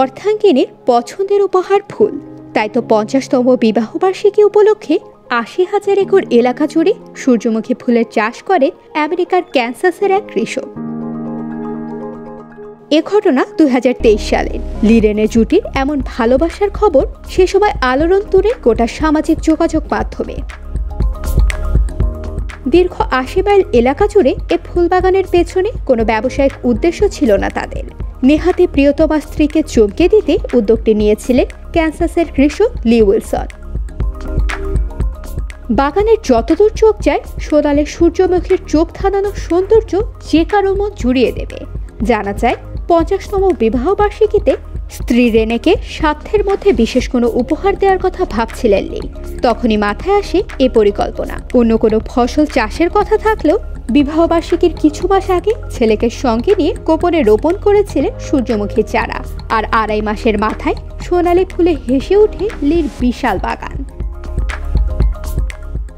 অর্ধাঙ্গিনীর পছন্দের উপহার ফুল। তাই তো 50তম বিবাহবার্ষিকী উপলক্ষে ৮০,০০০ একর এলাকা জুড়ে সূর্যমুখী ফুলের চাষ করে আমেরিকার ক্যানসাসের এক কৃষক। এ ঘটনা ২০২৩ সালের। লিরেনে জুটির এমন ভালোবাসার খবর সে সময় আলোড়ন তুলে গোটা সামাজিক যোগাযোগ মাধ্যমে। দীর্ঘ ৮০ মাইল এলাকা জুড়ে এ ফুলবাগানের পেছনে কোনো ব্যবসায়িক উদ্দেশ্য ছিল না তাদের। নেহাতি প্রিয়তমা স্ত্রীকে চমকে দিতে উদ্যোগটি নিয়েছিলেন ক্যানসাসের কৃষক লি উইলসন। বাগানের যতদূর চোখ যায় সোনালে সূর্যমুখীর চোখ ধাঁধানো সৌন্দর্য যে কারো মন জুড়িয়ে দেবে। জানা যায় 50তম বিবাহবার্ষিকীতে স্ত্রী রেনেকে সাধ্যের মধ্যে বিশেষ কোনো উপহার দেওয়ার কথা ভাবছিলেন লি। তখনই মাথায় আসে এ পরিকল্পনা। অন্য কোনো ফসল চাষের কথা থাকলেও বিবাহবার্ষিকীর কিছু মাস আগে ছেলেকে সঙ্গে নিয়ে গোপনে রোপণ করেছিলেন সূর্যমুখী চারা। আর ২.৫ মাসের মাথায় সোনালি ফুলে হেসে ওঠে লির বিশাল বাগান।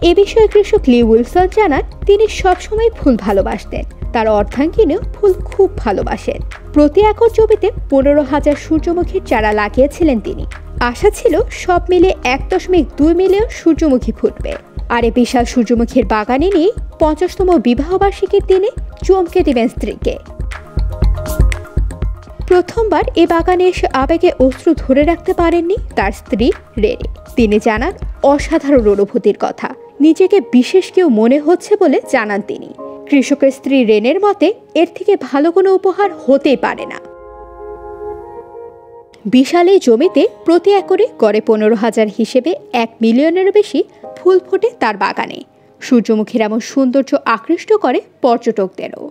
এ বিষয়ে কৃষক লি উইলসন জানান, তিনি সবসময় ফুল ভালোবাসতেন। তার অর্ধাঙ্গিনীও ফুল খুব ভালোবাসেন। প্রতি একর জমিতে ১৫,০০০ সূর্যমুখীর চারা লাগিয়েছিলেন তিনি। আশা ছিল সব মিলে ১.২ মিলিয়ন সূর্যমুখী ফুটবে। আর এ বিশাল সূর্যমুখীর বাগানে নিয়ে 50তম বিবাহবার্ষিকীর দিনে চমকে দেবেন স্ত্রীকে। প্রথমবার এ বাগানে এসে আবেগে অশ্রু ধরে রাখতে পারেননি তার স্ত্রী রেনে। তিনি জানান অসাধারণ অনুভূতির কথা। নিজেকে বিশেষ কেউ মনে হচ্ছে বলে জানান তিনি। কৃষকের স্ত্রী রেনের মতে এর থেকে ভালো কোনো উপহার হতেই পারে না। বিশাল এই জমিতে প্রতি একরে গড়ে ১৫,০০০ হিসেবে ১ মিলিয়নেরও বেশি ফুল ফোটে তার বাগানে। সূর্যমুখীর এমন সৌন্দর্য আকৃষ্ট করে পর্যটকদেরও।